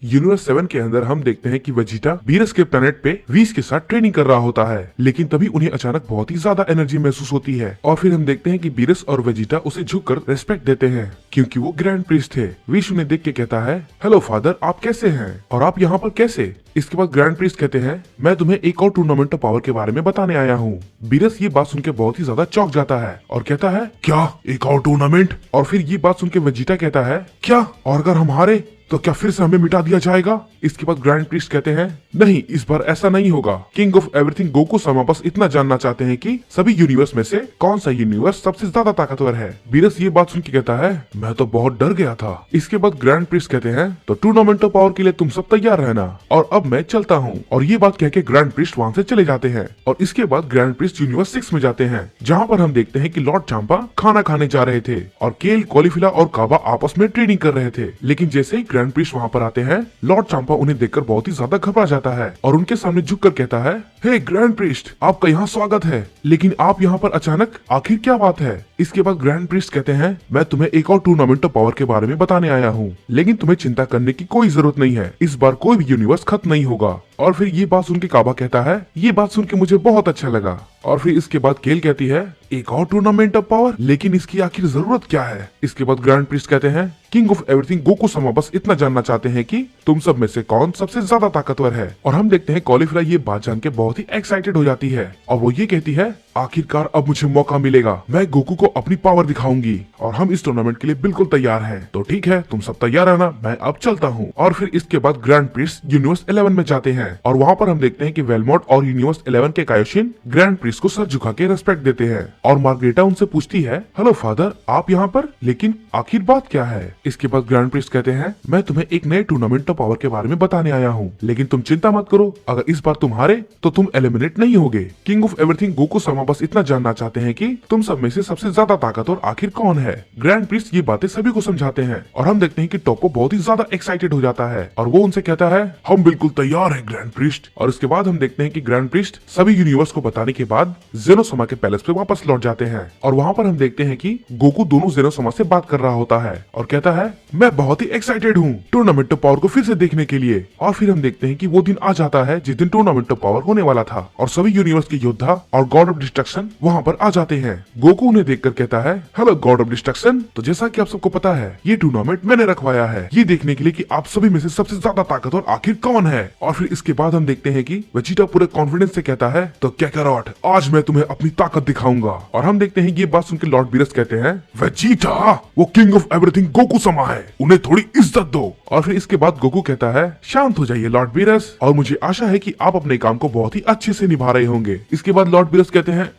Universe 7 के अंदर हम देखते हैं कि वेजिटा बीरस के प्लेनेट पे व्हीस के साथ ट्रेनिंग कर रहा होता है, लेकिन तभी उन्हें अचानक बहुत ही ज्यादा एनर्जी महसूस होती है और फिर हम देखते हैं कि बीरस और वेजिटा उसे झुककर रेस्पेक्ट देते हैं क्योंकि वो ग्रैंड प्रीस्ट थे। व्हीस उन्हें देख के कहता है, हेलो फादर, आप कैसे हैं और आप यहाँ पर कैसे? इसके बाद ग्रैंड प्रीस्ट कहते हैं, मैं तुम्हें एक और टूर्नामेंट ऑफ पावर के बारे में बताने आया हूँ। बीरस ये बात सुनकर बहुत ही ज्यादा चौंक जाता है और कहता है, क्या एक और टूर्नामेंट? और फिर ये बात सुनकर वेजिटा कहता है, क्या और अगर हम हारे तो क्या फिर से हमें मिटा दिया जाएगा? इसके बाद ग्रैंड प्रीस्ट कहते हैं, नहीं, इस बार ऐसा नहीं होगा। किंग ऑफ एवरीथिंग गोकू सामा बस इतना जानना चाहते हैं कि सभी यूनिवर्स में से कौन सा यूनिवर्स सबसे ज्यादा ताकतवर है। बीरस ये बात सुन के कहता है, मैं तो बहुत डर गया था। इसके बाद ग्रैंड प्रीस्ट कहते हैं, तो टूर्नामेंट ऑफ पावर के लिए तुम सब तैयार रहना और अब मैं चलता हूँ। और ये बात कह के ग्रैंड प्रीस्ट वहाँ से चले जाते हैं और इसके बाद ग्रैंड प्रीस्ट यूनिवर्स 6 में जाते हैं, जहाँ पर हम देखते हैं कि लॉर्ड चांपा खाना खाने जा रहे थे और केल, कॉलीफिला और काबा आपस में ट्रेनिंग कर रहे थे। लेकिन जैसे ही ग्रैंड प्रीस्ट वहाँ पर आते हैं, लॉर्ड चांपा उन्हें देखकर बहुत ही ज्यादा घबरा जाता है और उनके सामने झुककर कहता है, हे ग्रैंड प्रीस्ट, आपका यहाँ स्वागत है, लेकिन आप यहाँ पर अचानक, आखिर क्या बात है? इसके बाद ग्रैंड प्रीस्ट कहते हैं, मैं तुम्हें एक और टूर्नामेंट ऑफ पावर के बारे में बताने आया हूँ, लेकिन तुम्हें चिंता करने की कोई जरूरत नहीं है। इस बार कोई भी यूनिवर्स खत्म नहीं होगा। और फिर ये बात सुन के काबा कहता है, ये बात सुन के मुझे बहुत अच्छा लगा। और फिर इसके बाद केल कहती है, एक और टूर्नामेंट ऑफ पावर, लेकिन इसकी आखिर जरूरत क्या है? इसके बाद ग्रैंड प्रीस्ट कहते हैं, किंग ऑफ एवरीथिंग गोकू सामा बस इतना जानना चाहते हैं कि तुम सब में से कौन सबसे ज्यादा ताकतवर है। और हम देखते हैं कॉलीफ्ला ये बात जान के बहुत ही एक्साइटेड हो जाती है और वो ये कहती है, आखिरकार अब मुझे मौका मिलेगा, मैं गोकू को अपनी पावर दिखाऊंगी और हम इस टूर्नामेंट के लिए बिल्कुल तैयार हैं। तो ठीक है, तुम सब तैयार रहना, मैं अब चलता हूँ। और फिर इसके बाद ग्रैंड प्रीस्ट यूनिवर्स 11 में जाते हैं और वहाँ पर हम देखते हैं कि वेलमोट और यूनिवर्स 11 के कायोशिन ग्रैंड प्रीस्ट को सर झुका के रेस्पेक्ट देते हैं और मार्गरेटा उनसे पूछती है, हेलो फादर, आप यहाँ पर, लेकिन आखिर बात क्या है? इसके बाद ग्रैंड प्रीस्ट कहते हैं, मैं तुम्हें एक नए टूर्नामेंट ऑफ पावर के बारे में बताने आया हूँ, लेकिन तुम चिंता मत करो, अगर इस बार तुम हारे तो तुम एलिमिनेट नहीं होगे। किंग ऑफ एवरीथिंग गोकू सामा बस इतना जानना चाहते हैं कि तुम सब में से सबसे ज्यादा ताकतवर आखिर कौन है। ग्रैंड प्रीस्ट ये बातें सभी को समझाते हैं और हम देखते हैं कि टोप्पो बहुत ही ज्यादा एक्साइटेड हो जाता है और वो उनसे कहता है, हम बिल्कुल तैयार हैं ग्रैंड प्रीस्ट। और इसके बाद हम देखते हैं कि ग्रैंड प्रीस्ट सभी यूनिवर्स को बताने के बाद जेनोसोमा के पैलेस पे वापस लौट जाते हैं और वहाँ पर हम देखते हैं कि गोकू दोनों जेनोसोमा से बात कर रहा होता है और कहता है, मैं बहुत ही एक्साइटेड हूँ टूर्नामेंट ऑफ पावर को फिर से देखने के लिए। और फिर हम देखते हैं कि वो दिन आ जाता है जिस दिन टूर्नामेंट ऑफ पावर होने वाला था और सभी यूनिवर्स के योद्धा और गॉड ऑफ डिस्ट्रक्शन वहाँ पर आ जाते हैं। गोकू उन्हें देखकर कहता है, हेलो गॉड ऑफ डिस्ट्रक्शन, तो जैसा कि आप सबको पता है, ये टूर्नामेंट मैंने रखवाया है ये देखने के लिए कि आप सभी में से सबसे ज्यादा ताकतवर आखिर कौन है। और फिर इसके बाद हम देखते हैं कि वेजिटा पूरे कॉन्फिडेंस से कहता है, तो कैकारॉट, आज मैं तुम्हें अपनी ताकत दिखाऊंगा। और हम देखते हैं ये बात सुनकर लॉर्ड बीरस कहते हैं, वेजिटा, वो किंग ऑफ एवरीथिंग गोकू सामा है, उन्हें थोड़ी इज्जत दो। और फिर इसके बाद गोकू कहता है, शांत हो जाइए लॉर्ड बीरस, और मुझे आशा है कि आप अपने काम को बहुत ही अच्छे से निभा रहे होंगे। इसके बाद लॉर्ड बीरस कहते हैं,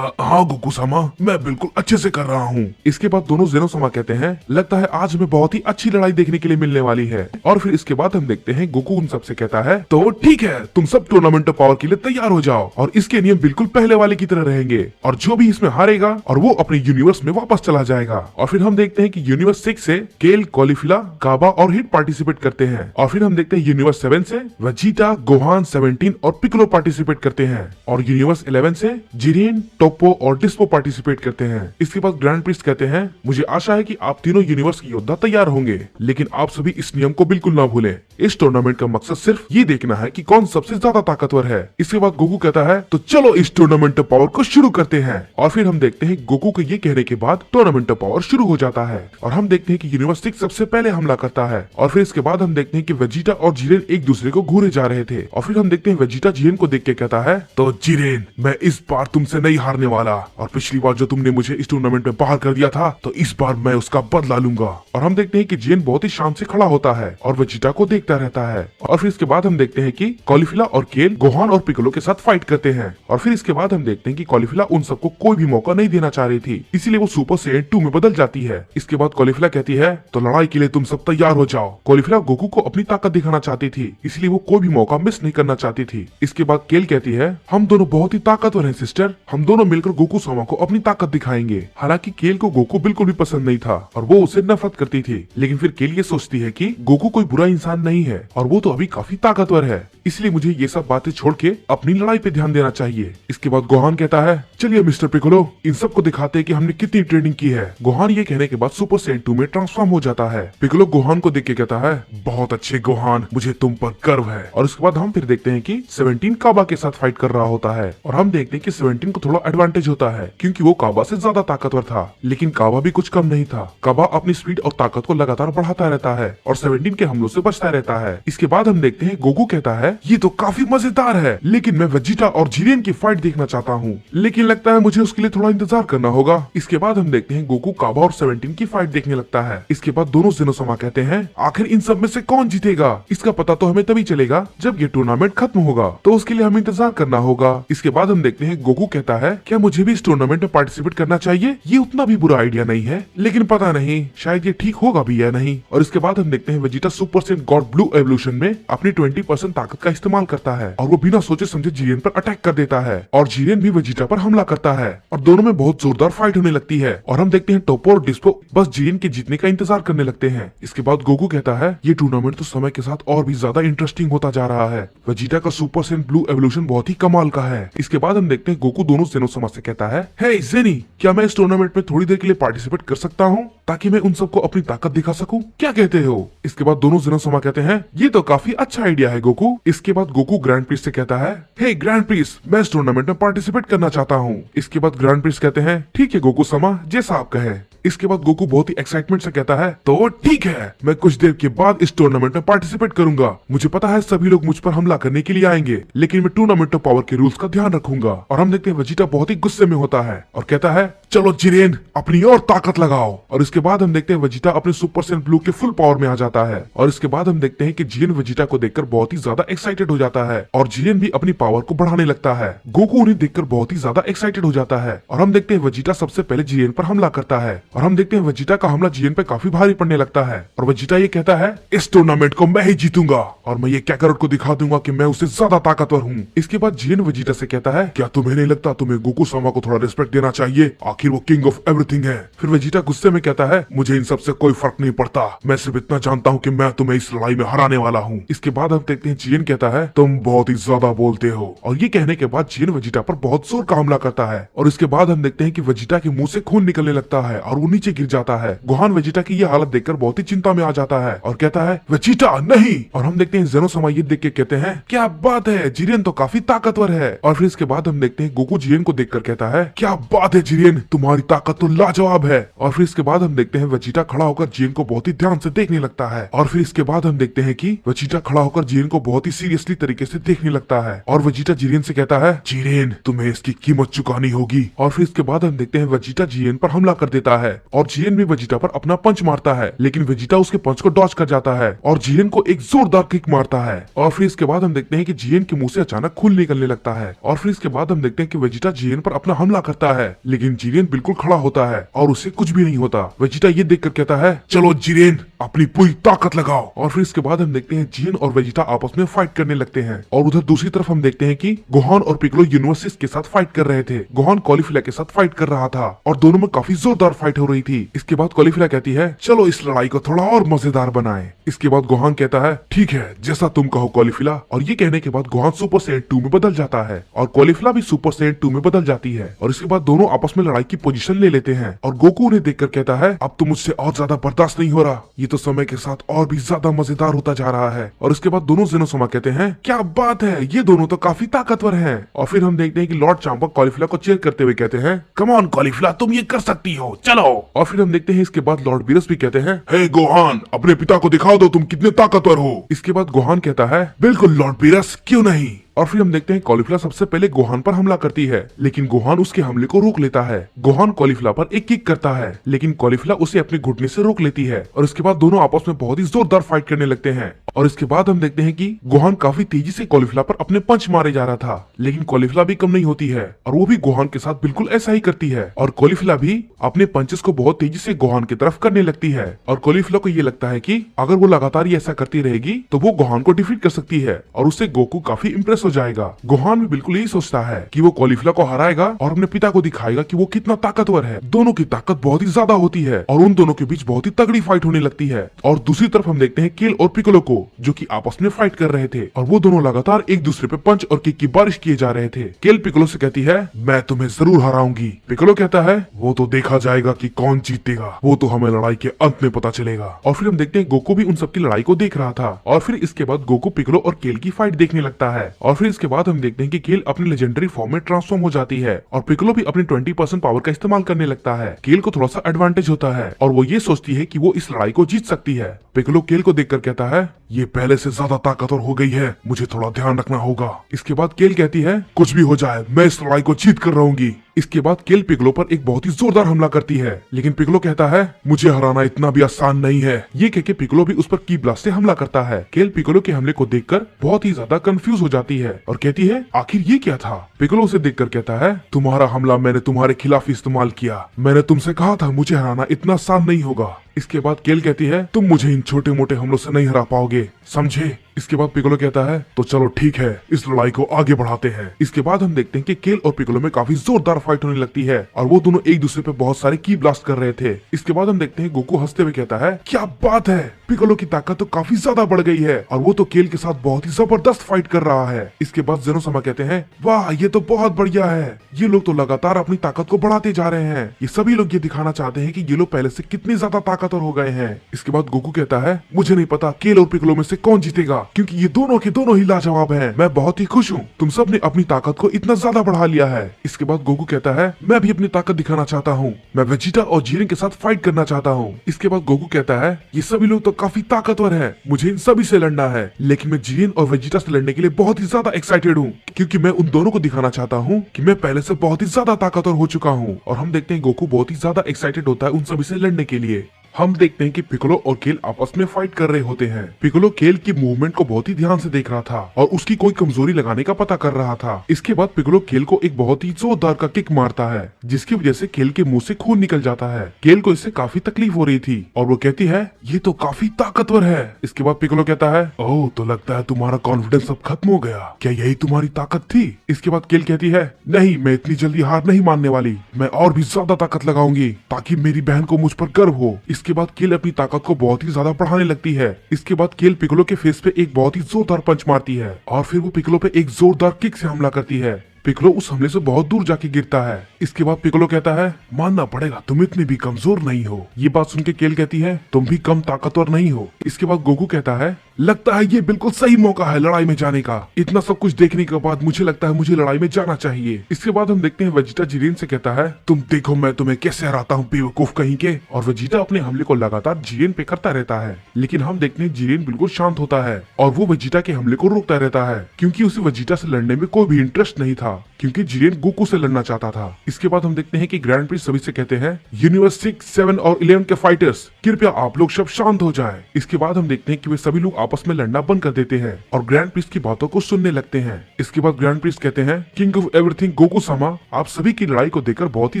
हाँ गोकू सामा, मैं बिल्कुल अच्छे से कर रहा हूँ। इसके बाद दोनों जेनोसोमा कहते हैं, लगता है आज हमें बहुत ही अच्छी लड़ाई देखने के लिए मिलने वाली है। और फिर इसके बाद हम देखते हैं गोकू उन सबसे कहता है, तो ठीक है, तुम सब टूर्नामेंट ऑफ पावर के लिए तैयार हो जाओ और इसके नियम बिल्कुल पहले वाले की तरह रहेंगे और जो भी इसमें हारेगा और वो अपने यूनिवर्स में वापस चला जाएगा। और फिर हम देखते हैं कि यूनिवर्स 6 से केल, कॉलीफिला, काबा और हिट पार्टिसिपेट करते हैं और फिर हम देखते हैं यूनिवर्स 7 से वेजिटा, गोहान, 17 और पिकोलो पार्टिसिपेट करते हैं और यूनिवर्स 11 से जिरेन, टोप्पो और डिस्पो पार्टिसिपेट करते हैं। इसके बाद ग्रैंड प्रीस्ट कहते हैं, मुझे आशा है कि आप तीनों यूनिवर्स के योद्धा तैयार होंगे, लेकिन आप सभी इस नियम को बिल्कुल ना भूलें। इस टूर्नामेंट का मकसद सिर्फ ये देखना है कि कौन सबसे ज्यादा ताकतवर है। इसके बाद गोकू कहता है, तो चलो इस टूर्नामेंट ऑफ पावर को शुरू करते हैं। और फिर हम देखते हैं गोकू के ये कहने के बाद टूर्नामेंट ऑफ पावर शुरू हो जाता है और हम देखते हैं कि यूनिवर्स 6 सबसे पहले हमला करता है। और फिर इसके बाद हम देखते हैं कि वेजिटा और जिरेन एक दूसरे को घूरे जा रहे थे और फिर हम देखते हैं वेजिटा जिरेन को देख के कहता है, तो जिरेन, मैं इस बार तुमसे नहीं हारने वाला और पिछली बार जो तुमने मुझे इस टूर्नामेंट में बाहर कर दिया था, तो इस बार मैं उसका बदला लूंगा। और हम देखते हैं कि जिरेन बहुत ही शांत से खड़ा होता है और वेजिटा को देखता रहता है। और फिर इसके बाद हम देखते हैं कि कॉलीफिला और केल, गोहान और पिकोलो के साथ फाइट करते हैं और फिर इसके बाद हम देखते हैं कि कॉलीफिला उन सबको कोई भी मौका नहीं देना चाह रही थी, इसीलिए वो सुपर सैयन 2 में बदल जाती है। इसके बाद कॉलीफिला कहती है, तो लड़ाई के लिए तुम सब तैयार हो जाओ। कॉलीफिला गोकू को अपनी ताकत दिखाना चाहती थी, इसलिए वो कोई भी मौका मिस नहीं करना चाहती थी। इसके बाद केल कहती है, हम दोनों बहुत ही ताकतवर हैं सिस्टर, हम दोनों मिलकर गोकू सामा को अपनी ताकत दिखाएंगे। हालांकि केल को गोकू बिल्कुल भी पसंद नहीं था और वो उसे नफरत करती थी, लेकिन फिर केल ये सोचती है कि गोकू कोई बुरा इंसान नहीं है और वो तो अभी काफी ताकतवर है। इसलिए मुझे ये सब बातें छोड़ के अपनी लड़ाई पे ध्यान देना चाहिए। इसके बाद गोहान कहता है चलिए मिस्टर पिकोलो इन सबको दिखाते हैं कि हमने कितनी ट्रेनिंग की है। गोहान ये कहने के बाद सुपर सैयन 2 में ट्रांसफॉर्म हो जाता है। पिकोलो गोहान को देख के कहता है बहुत अच्छे गोहान, मुझे तुम पर गर्व है। और उसके बाद हम फिर देखते हैं कि 17 काबा के साथ फाइट कर रहा होता है और हम देखते हैं कि 17 को थोड़ा एडवांटेज होता है क्योंकि वो काबा से ज्यादा ताकतवर था, लेकिन काबा भी कुछ कम नहीं था। काबा अपनी स्पीड और ताकत को लगातार बढ़ाता रहता है और 17 के हमलों से बचता रहता है। इसके बाद हम देखते हैं गोकू कहता है ये तो काफी मजेदार है, लेकिन मैं वेजिटा और जिरेन की फाइट देखना चाहता हूँ, लेकिन लगता है मुझे उसके लिए थोड़ा इंतजार करना होगा। इसके बाद हम देखते हैं गोकू काबा और 17 की फाइट देखने लगता है। इसके बाद दोनों जेनोसामा कहते हैं आखिर इन सब में से कौन जीतेगा, इसका पता तो हमें तभी चलेगा जब ये टूर्नामेंट खत्म होगा, तो उसके लिए हमें इंतजार करना होगा। इसके बाद हम देखते हैं गोकू कहता है क्या मुझे भी इस टूर्नामेंट में पार्टिसिपेट करना चाहिए, ये उतना भी बुरा आइडिया नहीं है, लेकिन पता नहीं शायद ये ठीक होगा भी या नहीं। और इसके बाद हम देखते हैं Vegeta super Saiyan God blue evolution में अपनी 20% ताकत का इस्तेमाल करता है और वो बिना सोचे समझे जिरेन पर अटैक कर देता है और जिरेन भी वेजिटा पर हमला करता है और दोनों में बहुत जोरदार फाइट होने लगती है। और हम देखते हैं टोपो और डिस्पो बस जिरेन के जीतने का इंतजार करने लगते हैं। इसके बाद गोकू कहता है ये टूर्नामेंट तो समय के साथ और भी ज्यादा इंटरेस्टिंग होता जा रहा है, वेजिटा का सुपर सैयन ब्लू एवोल्यूशन बहुत ही कमाल का है। इसके बाद हम देखते हैं गोकू दोनों जेनोसामा से कहता है हे जेनी, क्या मैं इस टूर्नामेंट में थोड़ी देर के लिए पार्टिसिपेट कर सकता हूँ ताकि मैं उन सबको अपनी ताकत दिखा सकूं, क्या कहते हो? इसके बाद दोनों जेनोसामा कहते हैं ये तो काफी अच्छा आइडिया है गोकू। इसके बाद गोकू ग्रैंड प्रिंस से कहता है हे ग्रैंड प्रिंस, मैं इस टूर्नामेंट में पार्टिसिपेट करना चाहता हूँ। इसके बाद ग्रैंड प्रिंस कहते हैं ठीक है गोकू समा, जैसा आप कहे। इसके बाद गोकू बहुत ही एक्साइटमेंट से कहता है तो ठीक है, मैं कुछ देर के बाद इस टूर्नामेंट में पार्टिसिपेट करूंगा। मुझे पता है सभी लोग मुझ पर हमला करने के लिए आएंगे, लेकिन मैं टूर्नामेंट ऑफ पावर के रूल्स का ध्यान रखूंगा। और हम देखते हैं वेजिटा बहुत ही गुस्से में होता है और कहता है चलो जिरेन अपनी और ताकत लगाओ। और इसके बाद हम देखते हैं वेजिटा अपने सुपर सैयन ब्लू के फुल पावर में आ जाता है। और इसके बाद हम देखते हैं कि जिरेन वेजिटा को देखकर बहुत ही ज्यादा एक्साइटेड हो जाता है और जिरेन भी अपनी पावर को बढ़ाने लगता है। गोकू उन्हें देखकर बहुत ही ज्यादा एक्साइटेड हो जाता है और हम देखते हैं वेजिटा सबसे पहले जिरेन पर हमला करता है और हम देखते हैं वेजिटा का हमला जिरेन पे काफी भारी पड़ने लगता है और वेजिटा ये कहता है इस टूर्नामेंट को मैं ही जीतूंगा और मैं ये कैकरोट को दिखा दूंगा कि मैं उससे ज्यादा ताकतवर हूँ। इसके बाद जिरेन वेजिटा से कहता है क्या तुम्हें नहीं लगता तुम्हें गोकू सामा को थोड़ा रिस्पेक्ट देना चाहिए, आखिर वो किंग ऑफ एवरीथिंग है। फिर वेजिटा गुस्से में कहता है मुझे इन सबसे कोई फर्क नहीं पड़ता, मैं सिर्फ इतना जानता हूँ कि मैं तुम्हें इस लड़ाई में हराने वाला हूँ। इसके बाद हम देखते हैं जिरेन कहता है तुम बहुत ही ज्यादा बोलते हो और ये कहने के बाद जिरेन वेजिटा पर बहुत जोर का हमला करता है और इसके बाद हम देखते हैं कि वेजिटा के मुंह से खून निकलने लगता है और वो नीचे गिर जाता है। गोहान वेजिटा की ये हालत देखकर बहुत ही चिंता में आ जाता है और कहता है वेजिटा नहीं। और हम देखते हैं जेनोसामा ये देख के कहते हैं क्या बात है, जिरेन तो काफी ताकतवर है। और फिर इसके बाद हम देखते हैं गोकू जिरेन को देखकर कहता है क्या बात है जिरेन, तुम्हारी ताकत तो लाजवाब है। और फिर इसके बाद हम देखते हैं वेजिटा खड़ा होकर जिरेन को बहुत ही ध्यान से देखने लगता है और फिर इसके बाद हम देखते हैं कि वेजिटा खड़ा होकर जिरेन को बहुत ही सीरियसली तरीके से देखने लगता है और वेजिटा जिरेन से कहता है जिरेन तुम्हें इसकी कीमत चुकानी होगी। और फिर इसके बाद हम देखते हैं वेजिटा जिरेन पर हमला कर देता है और जिरेन भी वेजिटा पर अपना पंच मारता है, लेकिन वेजिटा उसके पंच को डॉज कर जाता है और जिरेन को एक जोरदार किक मारता है। और फिर इसके बाद हम देखते हैं कि जिरेन के मुंह से अचानक खून निकलने लगता है और फिर इसके बाद हम देखते हैं कि वेजिटा जिरेन पर अपना हमला करता है, लेकिन जिरेन बिल्कुल खड़ा होता है और उसे कुछ भी नहीं होता। वेजिटा ये देखकर कहता है चलो जिरेन अपनी पूरी ताकत लगाओ। और फिर इसके बाद हम देखते हैं जिरेन और वेजिटा आपस में फाइट करने लगते हैं और उधर दूसरी तरफ हम देखते हैं कि गोहान और पिक्कोलो यूनिवर्सिस के साथ फाइट कर रहे थे। गोहान कॉलीफिला के साथ फाइट कर रहा था और दोनों में काफी जोरदार फाइट हो रही थी। इसके बाद कॉलीफिला कहती है चलो इस लड़ाई को थोड़ा और मजेदार बनाएं। इसके बाद गोहान कहता है ठीक है जैसा तुम कहो कॉलीफिला। और ये कहने के बाद गोहान सुपर सैयन 2 में बदल जाता है और कॉलीफिला भी सुपर सैयन 2 में बदल जाती है और इसके बाद दोनों आपस में लड़ाई की पोजीशन ले लेते हैं और गोकू उन्हें देखकर कहता है अब तो मुझसे और ज्यादा बर्दाश्त नहीं हो रहा, ये तो समय के साथ और भी ज्यादा मजेदार होता जा रहा है। और इसके बाद दोनों जेनोसामा कहते हैं क्या बात है, ये दोनों तो काफी ताकतवर हैं। और फिर हम देखते हैं कि लॉर्ड चांपा कॉलीफिला को चीयर करते हुए कहते हैं कम ऑन कॉलीफिला, तुम ये कर सकती हो, चलो। और फिर हम देखते हैं इसके बाद लॉर्ड बीरस भी कहते हैं हे गोहान, अपने पिता को दिखा दो तुम कितने ताकतवर हो। इसके बाद गोहान कहता है बिल्कुल लॉर्ड बीरस, क्यों नहीं। और फिर हम देखते हैं कॉलीफिला सबसे पहले गोहान पर हमला करती है, लेकिन गोहान उसके हमले को रोक लेता है। गोहान कॉलीफिला पर एक किक करता है, लेकिन कॉलीफिला उसे अपने घुटने से रोक लेती है और इसके बाद दोनों आपस में बहुत ही जोरदार फाइट करने लगते हैं। और इसके बाद हम देखते हैं कि गोहान काफी तेजी से कॉलीफिला पर अपने पंच मारे जा रहा था, लेकिन कॉलीफिला भी कम नहीं होती है और वो भी गोहान के साथ बिल्कुल ऐसा ही करती है और कॉलीफिला भी अपने पंचेस को बहुत तेजी से गोहान की तरफ करने लगती है। और कॉलीफिला को ये लगता है कि अगर वो लगातार ही ऐसा करती रहेगी तो वो गोहान को डिफीट कर सकती है और उससे गोकू काफी इंप्रेस हो जाएगा। गोहान भी बिल्कुल यही सोचता है कि वो कॉलीफ्ला को हराएगा और अपने पिता को दिखाएगा कि वो कितना ताकतवर है। दोनों की ताकत बहुत ही ज्यादा होती है और उन दोनों के बीच बहुत ही तगड़ी फाइट होने लगती है। और दूसरी तरफ हम देखते हैं केल और पिकोलो को, जो कि आपस में फाइट कर रहे थे और वो दोनों लगातार एक दूसरे पे पंच और किक की बारिश किए जा रहे थे। केल पिकोलो से कहती है, मैं तुम्हें जरूर हराऊंगी। पिकोलो कहता है, वो तो देखा जाएगा कि कौन जीतेगा, वो तो हमें लड़ाई के अंत में पता चलेगा। और फिर हम देखते हैं गोकू भी उन सबकी लड़ाई को देख रहा था। और फिर इसके बाद गोकू पिकोलो और केल की फाइट देखने लगता है। और फिर इसके बाद हम देखते हैं कि केल अपनी लेजेंडरी फॉर्म में ट्रांसफॉर्म हो जाती है और पिकोलो भी अपनी 20% पावर का इस्तेमाल करने लगता है। केल को थोड़ा सा एडवांटेज होता है और वो ये सोचती है कि वो इस लड़ाई को जीत सकती है। पिकोलो केल को देखकर कहता है, ये पहले से ज्यादा ताकतवर हो गई है, मुझे थोड़ा ध्यान रखना होगा। इसके बाद केल कहती है, कुछ भी हो जाए मैं इस लड़ाई को जीत कर रहूंगी। इसके बाद केल पिकोलो पर एक बहुत ही जोरदार हमला करती है, लेकिन पिकोलो कहता है, मुझे हराना इतना भी आसान नहीं है। ये कह के पिकोलो भी उस पर की ब्लास्ट से हमला करता है। केल पिकोलो के हमले को देखकर बहुत ही ज्यादा कंफ्यूज हो जाती है और कहती है, आखिर ये क्या था। पिकोलो उसे देखकर कहता है, तुम्हारा हमला मैंने तुम्हारे खिलाफ इस्तेमाल किया, मैंने तुमसे कहा था मुझे हराना इतना आसान नहीं होगा। इसके बाद केल कहती है, तुम मुझे इन छोटे मोटे हमलों से नहीं हरा पाओगे, समझे। इसके बाद पिकोलो कहता है, तो चलो ठीक है, इस लड़ाई को आगे बढ़ाते हैं। इसके बाद हम देखते हैं कि केल और पिकोलो में काफी जोरदार फाइट होने लगती है और वो दोनों एक दूसरे पे बहुत सारे की ब्लास्ट कर रहे थे। इसके बाद हम देखते हैं गोकू हंसते हुए कहता है, क्या बात है, पिकोलो की ताकत तो काफी ज्यादा बढ़ गई है और वो तो केल के साथ बहुत ही जबरदस्त फाइट कर रहा है। इसके बाद जेनोसामा कहते हैं, वाह ये तो बहुत बढ़िया है, ये लोग तो लगातार अपनी ताकत को बढ़ाते जा रहे हैं। ये सभी लोग ये दिखाना चाहते हैं कि ये लोग पहले से कितने ज्यादा ताकतवर हो गए हैं। इसके बाद गोकू कहता है, मुझे नहीं पता केल और पिकोलो में से कौन जीतेगा, क्योंकि ये दोनों के दोनों ही लाजवाब हैं। मैं बहुत ही खुश हूँ, तुम सब ने अपनी ताकत को इतना ज्यादा बढ़ा लिया है। इसके बाद गोकू कहता है, मैं भी अपनी ताकत दिखाना चाहता हूँ, मैं वेजिटा और जीरेन के साथ फाइट करना चाहता हूँ। इसके बाद गोकू कहता है, ये सभी लोग तो काफी ताकतवर है, मुझे इन सभी से लड़ना है, लेकिन मैं जीरेन और वेजिटा से लड़ने के लिए बहुत ही ज्यादा एक्साइटेड हूँ, क्योंकि मैं उन दोनों को दिखाना चाहता हूँ कि मैं पहले से बहुत ही ज्यादा ताकतवर हो चुका हूँ। और हम देखते हैं गोकू बहुत ही ज्यादा एक्साइटेड होता है उन सभी से लड़ने के लिए। हम देखते हैं कि पिकोलो और केल आपस में फाइट कर रहे होते हैं। पिकोलो केल की मूवमेंट को बहुत ही ध्यान से देख रहा था और उसकी कोई कमजोरी लगाने का पता कर रहा था। इसके बाद पिकोलो केल को एक बहुत ही जोरदार का किक मारता है, जिसकी वजह से केल के मुंह से खून निकल जाता है। केल को इससे काफी तकलीफ हो रही थी और वो कहती है, ये तो काफी ताकतवर है। इसके बाद पिकोलो कहता है, ओह तो लगता है तुम्हारा कॉन्फिडेंस अब खत्म हो गया, क्या यही तुम्हारी ताकत थी। इसके बाद केल कहती है, नहीं मैं इतनी जल्दी हार नहीं मानने वाली, मैं और भी ज्यादा ताकत लगाऊंगी ताकि मेरी बहन को मुझ पर गर्व हो। इसके बाद केल अपनी ताकत को बहुत ही ज्यादा बढ़ाने लगती है। इसके बाद केल पिकोलो के फेस पे एक बहुत ही जोरदार पंच मारती है और फिर वो पिकोलो पे एक जोरदार किक से हमला करती है। पिकोलो उस हमले से बहुत दूर जाके गिरता है। इसके बाद पिकोलो कहता है, मानना पड़ेगा तुम इतने भी कमजोर नहीं हो। ये बात सुन के केल कहती है, तुम भी कम ताकतवर नहीं हो। इसके बाद गोकू कहता है, लगता है ये बिल्कुल सही मौका है लड़ाई में जाने का। इतना सब कुछ देखने के बाद मुझे लगता है मुझे लड़ाई में जाना चाहिए। इसके बाद हम देखते हैं वेजिटा जीरेन से कहता है, तुम देखो मैं तुम्हें कैसे हराता हूँ बेवकूफ कहीं के। और वेजिटा अपने हमले को लगातार जीरेन पे करता रहता है, लेकिन हम देखते हैं जीरेन बिल्कुल शांत होता है और वो वेजिटा के हमले को रोकता रहता है, क्योंकि उसे वेजिटा से लड़ने में कोई भी इंटरेस्ट नहीं था, क्योंकि जीरेन गोकू से लड़ना चाहता था। इसके बाद हम देखते हैं कि ग्रैंड प्रिंस सभी से कहते हैं, यूनिवर्स 6, 7 और 11 के फाइटर्स कृपया आप लोग सब शांत हो जाएं। इसके बाद हम देखते हैं कि वे सभी लोग आपस में लड़ना बंद कर देते हैं और ग्रैंड प्रिंस की बातों को सुनने लगते हैं। इसके बाद ग्रैंड प्रिंस कहते हैं, किंग ऑफ एवरीथिंग गोकू सामा, आप सभी की लड़ाई को देखकर बहुत ही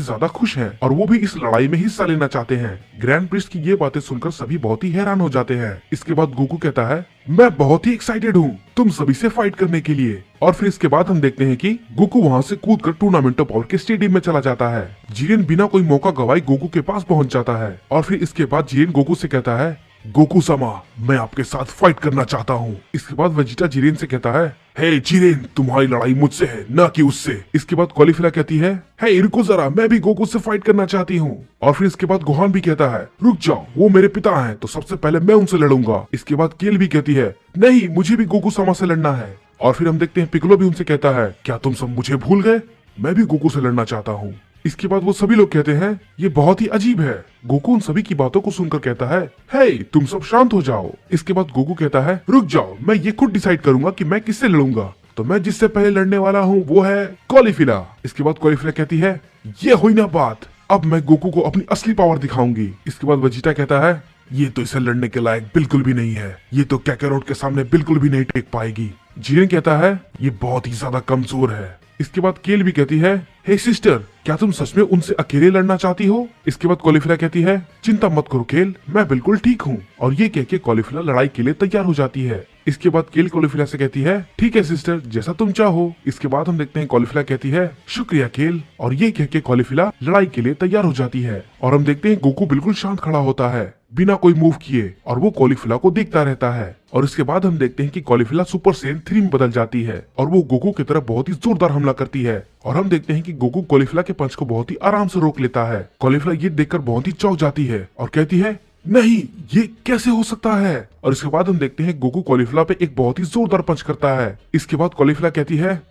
ज्यादा खुश हैं और वो भी इस लड़ाई में हिस्सा लेना चाहते हैं। ग्रैंड प्रिंस की ये बातें सुनकर सभी बहुत ही हैरान हो जाते हैं। इसके बाद गोकू कहता है, मैं बहुत ही एक्साइटेड हूँ तुम सभी से फाइट करने के लिए। और फिर इसके बाद हम देखते हैं कि गोकू वहाँ से कूदकर टूर्नामेंट ऑफ पावर के स्टेडियम में चला जाता है। जीरेन बिना कोई मौका गवाए गोकू के पास पहुँच जाता है और फिर इसके बाद जीरेन गोकू से कहता है, गोकू सामा मैं आपके साथ फाइट करना चाहता हूँ। इसके बाद वेजिटा जीरेन से कहता है, हे जीरेन तुम्हारी लड़ाई मुझसे है न कि उससे। इसके बाद कॉलीफ्ला कहती है, हे रुको जरा मैं भी गोकू से फाइट करना चाहती हूँ। और फिर इसके बाद गोहान भी कहता है, रुक जाओ वो मेरे पिता हैं तो सबसे पहले मैं उनसे लड़ूंगा। इसके बाद केल भी कहती है, नहीं मुझे भी गोकू सामा से लड़ना है। और फिर हम देखते हैं पिकोलो भी उनसे कहता है, क्या तुम सब मुझे भूल गए, मैं भी गोकू से लड़ना चाहता हूँ। इसके बाद वो सभी लोग कहते हैं, ये बहुत ही अजीब है। गोकू उन सभी की बातों को सुनकर कहता है, हे तुम सब शांत हो जाओ। इसके बाद गोकू कहता है, रुक जाओ मैं ये खुद डिसाइड करूंगा कि मैं किससे लड़ूंगा। तो मैं जिससे पहले लड़ने वाला हूँ वो है कॉलीफिला। इसके बाद कॉलीफिला कहती है, ये हुई ना बात, अब मैं गोकू को अपनी असली पावर दिखाऊंगी। इसके बाद वेजिटा कहता है, ये तो इसे लड़ने के लायक बिल्कुल भी नहीं है, ये तो कैकारोट के सामने बिल्कुल भी नहीं टेक पाएगी। जीरेन कहता है, ये बहुत ही ज्यादा कमजोर है, इसके बाद केल भी कहती है, हे सिस्टर, क्या तुम सच में उनसे अकेले लड़ना चाहती हो? इसके बाद कॉलीफिला कहती है, चिंता मत करो केल, मैं बिल्कुल ठीक हूँ। और ये कह के कॉलीफिला लड़ाई के लिए तैयार हो जाती है। इसके बाद केल कॉलीफिला से कहती है, ठीक है सिस्टर, जैसा तुम चाहो। इसके बाद हम देखते हैं कॉलीफिला कहती है, शुक्रिया केल। और ये कह के कॉलीफिला लड़ाई के लिए तैयार हो जाती है। और हम देखते हैं गोकू बिल्कुल शांत खड़ा होता है बिना कोई मूव किए, और वो कॉलीफिला को देखता रहता है। और इसके बाद हम देखते हैं कि कॉलीफिला सुपर सैयन 3 में बदल जाती है और वो गोकू की तरफ बहुत ही जोरदार हमला करती है। और हम देखते हैं कि गोकू कॉलीफिला के पंच को बहुत ही आराम से रोक लेता है। कॉलीफिला ये देखकर बहुत ही चौंक जाती है और कहती है, नहीं, ये कैसे हो सकता है? और इसके बाद हम देखते हैं गोकू कॉलीफिला पे एक बहुत ही जोरदार पंच करता है। इसके बाद कॉलीफिला कहती है,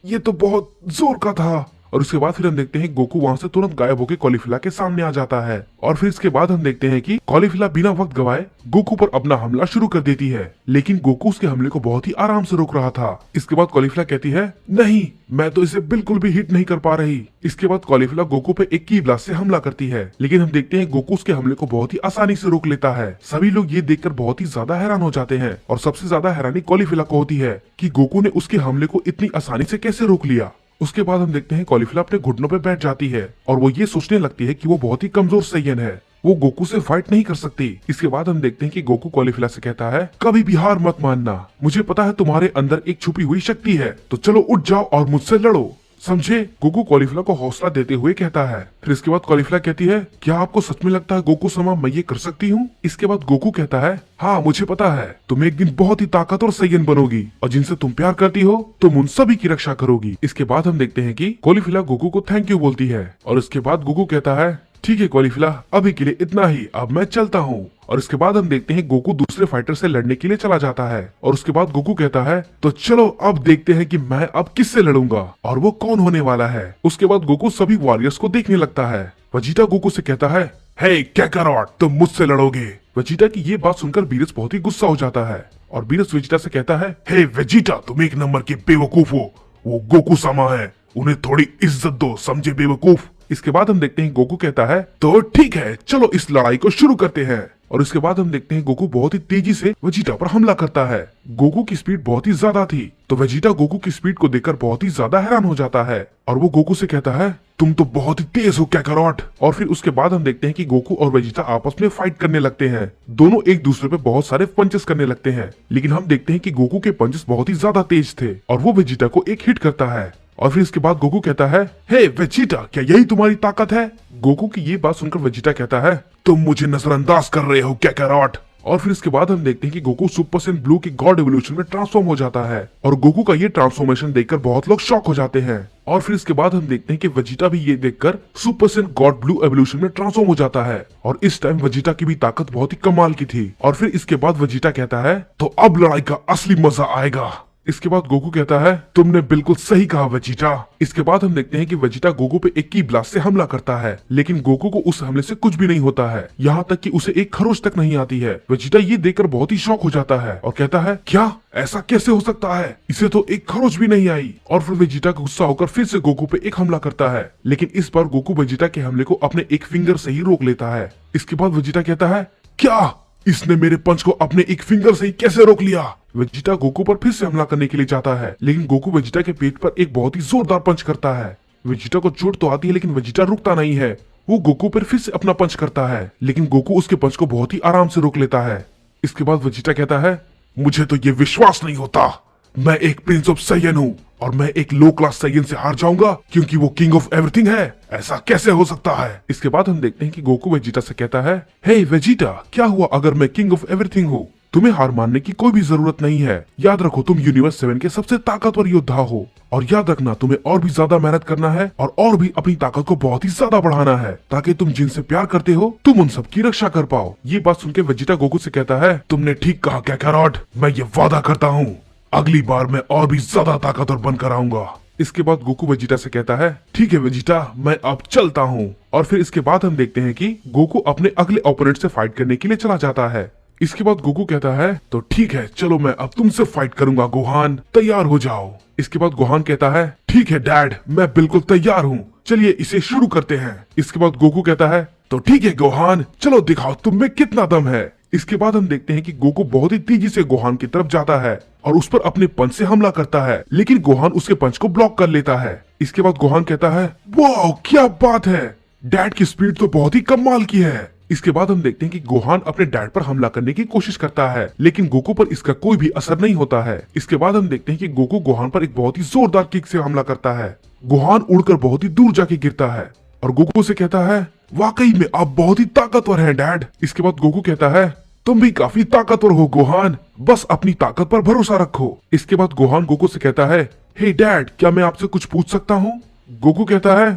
ये तो बहुत जोर का था। और उसके बाद फिर हम देखते हैं गोकू वहां से तुरंत गायब होकर कॉलीफिला के सामने आ जाता है। और फिर इसके बाद हम देखते हैं कि कॉलीफिला बिना वक्त गवाए गोकू पर अपना हमला शुरू कर देती है, लेकिन गोकू उसके हमले को बहुत ही आराम से रोक रहा था। इसके बाद कॉलीफिला कहती है, नहीं, मैं तो इसे बिल्कुल भी हिट नहीं कर पा रही। इसके बाद कॉलीफिला गोकू पे एक की ब्लास्ट से हमला करती है, लेकिन हम देखते हैं गोकू उसके हमले को बहुत ही आसानी से रोक लेता है। सभी लोग ये देखकर बहुत ही ज्यादा हैरान हो जाते हैं और सबसे ज्यादा हैरानी कॉलीफिला को होती है कि गोकू ने उसके हमले को इतनी आसानी से कैसे रोक लिया। उसके बाद हम देखते हैं कॉलीफिला अपने घुटनों पे बैठ जाती है और वो ये सोचने लगती है कि वो बहुत ही कमजोर सैयन है, वो गोकू से फाइट नहीं कर सकती। इसके बाद हम देखते हैं कि गोकू कॉलीफिला से कहता है, कभी भी हार मत मानना, मुझे पता है तुम्हारे अंदर एक छुपी हुई शक्ति है, तो चलो उठ जाओ और मुझसे लड़ो, समझे? गोकू कॉलीफिला को हौसला देते हुए कहता है। फिर इसके बाद कॉलीफिला कहती है, क्या आपको सच में लगता है गोकू समा मैं ये कर सकती हूँ? इसके बाद गोकू कहता है, हाँ मुझे पता है, तुम एक दिन बहुत ही ताकतवर सैयन बनोगी और जिनसे तुम प्यार करती हो तुम उन सभी की रक्षा करोगी। इसके बाद हम देखते हैं कि कॉलीफिला गोकू को थैंक यू बोलती है और इसके बाद गोकू कहता है, ठीक है कॉलीफिला, अभी के लिए इतना ही, अब मैं चलता हूँ। और इसके बाद हम देखते हैं गोकू दूसरे फाइटर से लड़ने के लिए चला जाता है और उसके बाद गोकू कहता है, तो चलो अब देखते हैं कि मैं अब किससे लड़ूंगा और वो कौन होने वाला है। उसके बाद गोकू सभी वॉरियर्स को देखने लगता है। वेजिटा गोकू से कहता है, हे कैकारोट, तुम मुझसे लड़ोगे? वेजिटा की ये बात सुनकर बीरस बहुत ही गुस्सा हो जाता है और बीरस वेजिटा से कहता है, हे वेजिटा, तुम एक नंबर के बेवकूफ हो, वो गोकू समा है, उन्हें थोड़ी इज्जत दो, समझे बेवकूफ। इसके बाद हम देखते हैं गोकू कहता है, तो ठीक है, चलो इस लड़ाई को शुरू करते हैं। और इसके बाद हम देखते हैं गोकू बहुत ही तेजी से वेजिटा पर हमला करता है। गोकू की स्पीड बहुत ही ज्यादा थी, तो वेजिटा गोकू की स्पीड को देखकर बहुत ही ज्यादा हैरान हो जाता है और वो गोकू से कहता है, तुम तो बहुत ही तेज हो कैकारोट। और फिर उसके बाद हम देखते हैं कि गोकू और वेजिटा आपस में फाइट करने लगते हैं। दोनों एक दूसरे पे बहुत सारे पंचेस करने लगते हैं, लेकिन हम देखते हैं कि गोकू के पंचेस बहुत ही ज्यादा तेज थे और वो वेजिटा को एक हिट करता है। और फिर इसके बाद गोकू कहता है, हे वेजिटा, क्या यही तुम्हारी ताकत है? गोकू की ये बात सुनकर वेजिटा कहता है, तुम मुझे नजरअंदाज कर रहे हो कैकारोट। और फिर इसके बाद हम देखते हैं कि गोकू सुपर सैयन ब्लू की गॉड एवोल्यूशन में ट्रांसफॉर्म हो जाता है और गोकू का ये ट्रांसफॉर्मेशन देखकर बहुत लोग शॉक हो जाते हैं। और फिर इसके बाद हम देखते हैं कि वेजिटा भी ये देखकर super Saiyan God blue evolution में ट्रांसफॉर्म हो जाता है और इस टाइम वेजिटा की भी ताकत बहुत ही कमाल की थी। और फिर इसके बाद वेजिटा कहता है, तो अब लड़ाई का असली मजा आएगा। इसके बाद गोकू कहता है, तुमने बिल्कुल सही कहा वेजिटा। इसके बाद हम देखते हैं कि वेजिटा गोकू पे एक की ब्लास्ट से हमला करता है, लेकिन गोकू को उस हमले से कुछ भी नहीं होता है, यहाँ तक कि उसे एक खरोच तक नहीं आती है। वेजिटा ये देखकर बहुत ही शॉक हो जाता है और कहता है, क्या ऐसा कैसे हो सकता है, इसे तो एक खरोच भी नहीं आई। और फिर वेजिटा गुस्सा होकर फिर से गोकू पे एक हमला करता है, लेकिन इस बार गोकू वेजिटा के हमले को अपने एक फिंगर से ही रोक लेता है। इसके बाद वेजिटा कहता है, क्या इसने मेरे पंच को अपने एक फिंगर से ही कैसे रोक लिया? वेजिटा गोकू पर फिर से हमला करने के लिए जाता है, लेकिन गोकू वेजिटा के पेट पर एक बहुत ही जोरदार पंच करता है। वेजिटा को चोट तो आती है, लेकिन वेजिटा रुकता नहीं है। वो गोकू पर फिर से अपना पंच करता है, लेकिन गोकू उसके पंच को बहुत ही आराम से रोक लेता है। इसके बाद वेजिटा कहता है, मुझे तो ये विश्वास नहीं होता, मैं एक प्रिंस ऑफ सैयन हूँ और मैं एक लो क्लास सैयन से हार जाऊंगा क्योंकि वो किंग ऑफ एवरीथिंग है, ऐसा कैसे हो सकता है? इसके बाद हम देखते हैं कि गोकू वेजिटा से कहता है, हे वेजिटा, क्या हुआ अगर मैं किंग ऑफ एवरीथिंग हूँ? तुम्हें हार मानने की कोई भी जरूरत नहीं है। याद रखो, तुम यूनिवर्स 7 के सबसे ताकतवर योद्धा हो और याद रखना, तुम्हें और भी ज्यादा मेहनत करना है और भी अपनी ताकत को बहुत ही ज्यादा बढ़ाना है ताकि तुम जिनसे प्यार करते हो तुम उन सब की रक्षा कर पाओ। ये बात सुनकर वेजिटा गोकू से कहता है, तुमने ठीक कहा कैकारोट, मैं ये वादा करता हूँ अगली बार मैं और भी ज्यादा ताकतवर बनकर आऊंगा। इसके बाद गोकू वेजिटा से कहता है, ठीक है वेजिटा, मैं अब चलता हूँ। और फिर इसके बाद हम देखते हैं कि गोकू अपने अगले ओपोनेंट से फाइट करने के लिए चला जाता है। इसके बाद गोकू कहता है, तो ठीक है, चलो मैं अब तुमसे फाइट करूंगा गोहान, तैयार हो जाओ। इसके बाद गोहान कहता है, ठीक है डैड, मैं बिल्कुल तैयार हूँ, चलिए इसे शुरू करते हैं। इसके बाद गोकू कहता है, तो ठीक है गोहान, चलो दिखाओ तुम में कितना दम है। इसके बाद हम देखते हैं कि गोकू बहुत ही तेजी से गोहान की तरफ जाता है और उस पर अपने पंच से हमला करता है, लेकिन गोहान उसके पंच को ब्लॉक कर लेता है। इसके बाद गोहान कहता है, वाह क्या बात है, डैड की स्पीड तो बहुत ही कमाल की है। इसके बाद हम देखते हैं कि गोहान अपने डैड पर हमला करने की कोशिश करता है, लेकिन गोकू पर इसका कोई भी असर नहीं होता है। इसके बाद हम देखते हैं कि गोकू गोहान पर एक बहुत ही जोरदार किक से हमला करता है। गोहान उड़कर बहुत ही दूर जाके गिरता है और गोकू से कहता है, वाकई में आप बहुत ही ताकतवर हैं डैड। इसके बाद गोकू कहता है, तुम भी काफी ताकतवर हो गोहान, बस अपनी ताकत पर भरोसा रखो। इसके बाद गोहान गोकू से कहता है, हे डैड क्या मैं आपसे कुछ पूछ सकता हूँ? गोकू कहता है,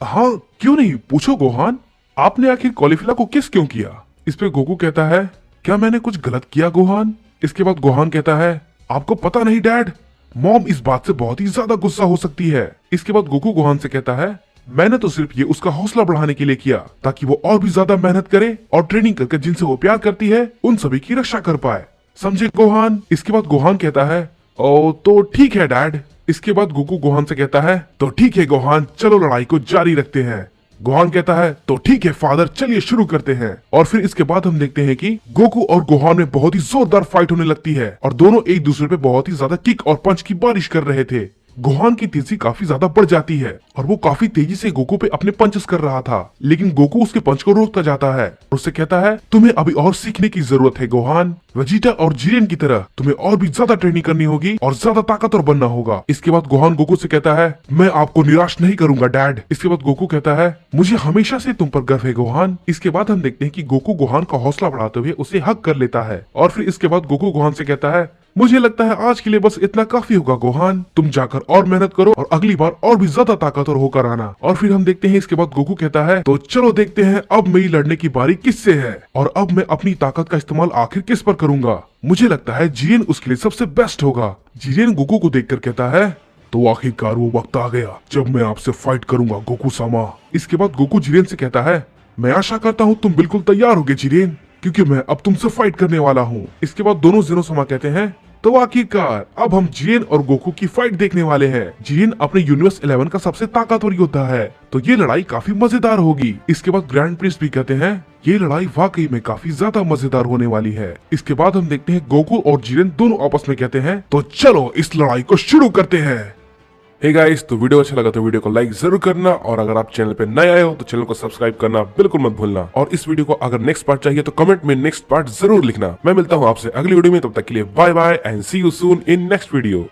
हाँ क्यों नहीं, पूछो गोहान, आपने आखिर कॉलीफिला को किस क्यों किया? इस पे गोकू कहता है, क्या मैंने कुछ गलत किया गोहान? इसके बाद गोहान कहता है, आपको पता नहीं डैड, मॉम इस बात से बहुत ही ज्यादा गुस्सा हो सकती है। इसके बाद गोकू गोहान से कहता है, मैंने तो सिर्फ ये उसका हौसला बढ़ाने के लिए किया ताकि वो और भी ज्यादा मेहनत करे और ट्रेनिंग करके जिनसे वो प्यार करती है उन सभी की रक्षा कर पाए, समझे गोहान? इसके बाद गोहान कहता है, ओ तो ठीक है डैड। इसके बाद गोकू गोहान से कहता है, तो ठीक है गोहान, चलो लड़ाई को जारी रखते हैं। गोहान कहता है, तो ठीक है फादर, चलिए शुरू करते हैं। और फिर इसके बाद हम देखते हैं कि गोकू और गोहान में बहुत ही जोरदार फाइट होने लगती है और दोनों एक दूसरे पे बहुत ही ज्यादा किक और पंच की बारिश कर रहे थे। गोहान की तेजी काफी ज्यादा बढ़ जाती है और वो काफी तेजी से गोकू पे अपने पंचेस कर रहा था, लेकिन गोकू उसके पंच को रोकता जाता है और उससे कहता है, तुम्हें अभी और सीखने की जरूरत है गोहान, वेजिटा और जिरेन की तरह तुम्हें और भी ज्यादा ट्रेनिंग करनी होगी और ज्यादा ताकतवर बनना होगा। इसके बाद गोहान गोकू से कहता है, मैं आपको निराश नहीं करूंगा डैड। इसके बाद गोकू कहता है, मुझे हमेशा से तुम पर गर्व है गोहान। इसके बाद हम देखते हैं कि गोकू गोहान का हौसला बढ़ाते हुए उसे हक कर लेता है और फिर इसके बाद गोकू गोहान से कहता है, मुझे लगता है आज के लिए बस इतना काफी होगा गोहान, तुम जाकर और मेहनत करो और अगली बार और भी ज्यादा ताकतवर होकर आना। और फिर हम देखते हैं इसके बाद गोकू कहता है, तो चलो देखते हैं अब मेरी लड़ने की बारी किससे है और अब मैं अपनी ताकत का इस्तेमाल आखिर किस पर करूंगा। मुझे लगता है जिरेन उसके लिए सबसे बेस्ट होगा। जिरेन गोकू को देखकर कहता है, तो आखिरकार वो वक्त आ गया जब मैं आपसे फाइट करूंगा गोकू सामा। इसके बाद गोकू जिरेन से कहता है, मैं आशा करता हूँ तुम बिल्कुल तैयार होगे जिरेन, क्योंकि मैं अब तुमसे फाइट करने वाला हूँ। इसके बाद दोनों जिनो सामा कहते हैं, तो आखिरकार अब हम जिरेन और गोकू की फाइट देखने वाले हैं। जिरेन अपने यूनिवर्स 11 का सबसे ताकतवर योद्धा है, तो ये लड़ाई काफी मजेदार होगी। इसके बाद ग्रैंड प्रिंस भी कहते हैं, ये लड़ाई वाकई में काफी ज्यादा मजेदार होने वाली है। इसके बाद हम देखते हैं गोकू और जिरेन दोनों आपस में कहते हैं, तो चलो इस लड़ाई को शुरू करते हैं। हे गाइस, तो वीडियो अच्छा लगा तो वीडियो को लाइक जरूर करना और अगर आप चैनल पे नए आए हो तो चैनल को सब्सक्राइब करना बिल्कुल मत भूलना। और इस वीडियो को अगर नेक्स्ट पार्ट चाहिए तो कमेंट में नेक्स्ट पार्ट जरूर लिखना। मैं मिलता हूँ आपसे अगली वीडियो में, तब तक के लिए bye bye and see you soon in next video.